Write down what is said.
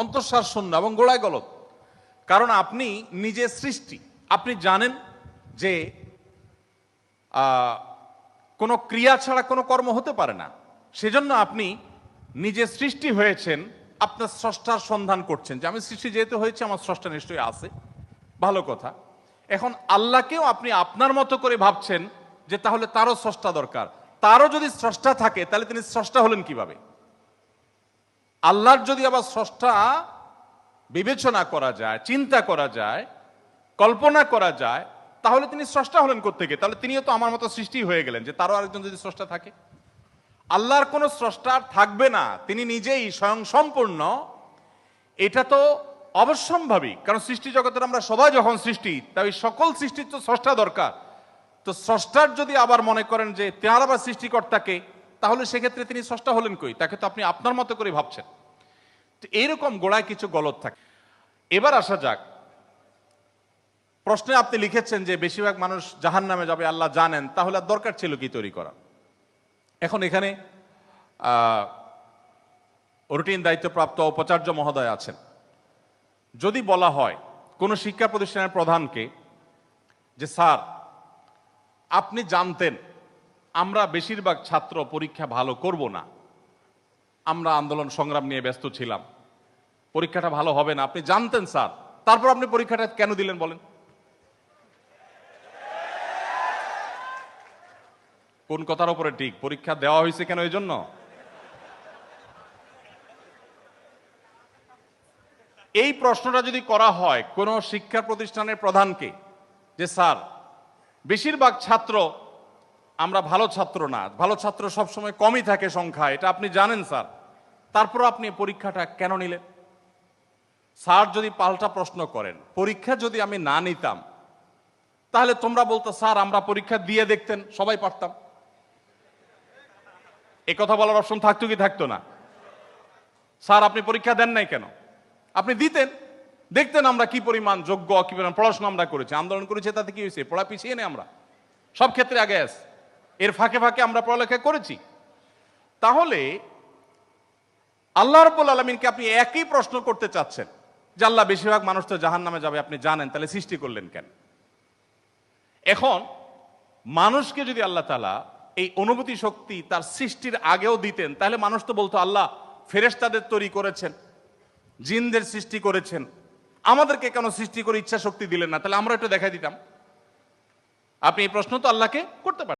অন্তঃসার শূন্য এবং গোড়ায় গলত। কারণ আপনি নিজে সৃষ্টি, আপনি জানেন যে কোনো ক্রিয়া ছাড়া কোনো কর্ম হতে পারে না। সেজন্য আপনি নিজে সৃষ্টি হয়েছেন, আপনার স্রষ্টার সন্ধান করছেন যে আমি সৃষ্টি যেহেতু হয়েছে আমার স্রষ্টা নিশ্চয়ই আছে, ভালো কথা। এখন আল্লাহকেও আপনি আপনার মতো করে ভাবছেন যে তাহলে তারও স্রষ্টা দরকার। তারও যদি স্রষ্টা থাকে তাহলে তিনি স্রষ্টা হলেন কিভাবে? আল্লাহর যদি আবার স্রষ্টা বিবেচনা করা যায়, চিন্তা করা যায়, কল্পনা করা যায়, তাহলে তিনি স্রষ্টা হলেন কোত্থেকে? তাহলে তিনিও তো আমার মতো সৃষ্টি হয়ে গেলেন, যে তারও আরেকজন যদি স্রষ্টা থাকে। আল্লাহর কোনো স্রষ্টা থাকবে না, তিনি নিজেই স্বয়ং সম্পূর্ণ। এটা তো অবশ্যম্ভাবী, কারণ সৃষ্টি জগতের আমরা সবাই যখন সৃষ্টি, তাই সকল সৃষ্টির তো স্রষ্টা দরকার। তো স্রষ্টার যদি আবার মনে করেন যে তার আবার সৃষ্টিকর্তাকে, তাহলে সেক্ষেত্রে তিনি স্রষ্টা হলেন কই? তাকে তো আপনি আপনার মতো করে ভাবছেন। তো এইরকম গোড়ায় কিছু গলত থাকে। এবার আসা যাক, প্রশ্নে আপনি লিখেছেন যে বেশিরভাগ মানুষ জাহান্নামে যাবে আল্লাহ জানেন, তাহলে আর দরকার ছিল কি তৈরি করা? এখন এখানে রুটিন দায়িত্বপ্রাপ্ত উপাচার্য মহোদয় আছেন। যদি বলা হয় কোনো শিক্ষা প্রতিষ্ঠানের প্রধানকে যে স্যার আপনি জানতেন আমরা বেশিরভাগ ছাত্র পরীক্ষা ভালো করব না, আমরা আন্দোলন সংগ্রাম নিয়ে ব্যস্ত ছিলাম, পরীক্ষাটা ভালো হবে না, আপনি জানতেন স্যার, তারপর আপনি পরীক্ষাটা কেন দিলেন বলেন? কোন কথার উপরে ঠিক? পরীক্ষা দেওয়া হয়েছে কেন এই জন্য? এই প্রশ্নটা যদি করা হয় কোন শিক্ষা প্রতিষ্ঠানের প্রধানকে যে স্যার বেশিরভাগ ছাত্র আমরা ভালো ছাত্র না, ভালো ছাত্র সবসময় কমই থাকে সংখ্যা, এটা আপনি জানেন স্যার, তারপর আপনি পরীক্ষাটা কেন নিলেন? স্যার যদি পাল্টা প্রশ্ন করেন, পরীক্ষা যদি আমি না নিতাম তাহলে তোমরা বলতো স্যার আমরা পরীক্ষা দিয়ে দেখতেন সবাই পারতাম। এ কথা বলার অপশন থাকতো কি থাকতো না? স্যার আপনি পরীক্ষা দেন নাই কেন? আপনি দিতেন, দেখতেন আমরা কি পরিমাণ যোগ্য, কি পরিমাণ পড়াশোনা আমরা করেছি, আন্দোলন করেছি, তাতে কি হয়েছে? পড়া পিছিয়ে নেই আমরা, সব ক্ষেত্রে আগে আছি, এর ফাঁকে ফাঁকে আমরা পড়ালেখা করেছি। তাহলে আল্লাহ রাব্বুল আলামিনকে আপনি একই প্রশ্ন করতে চাচ্ছেন যে আল্লাহ বেশিরভাগ মানুষ তো জাহান্নামে যাবে, আপনি জানেন, তাহলে সৃষ্টি করলেন কেন? এখন মানুষকে যদি আল্লাহ তাআলা এই অনুভূতি শক্তি তার সৃষ্টির আগেও দিতেন, তাহলে মানুষ তো বলতো আল্লাহ ফেরেশতাদের তৈরি করেছেন, জিনদের সৃষ্টি করেছেন, আমাদেরকে কেন সৃষ্টি করে ইচ্ছা শক্তি দিলেন না? তাহলে আমরা একটু দেখাই দিতাম। আপনি এই প্রশ্ন তো আল্লাহকে করতে পারেন।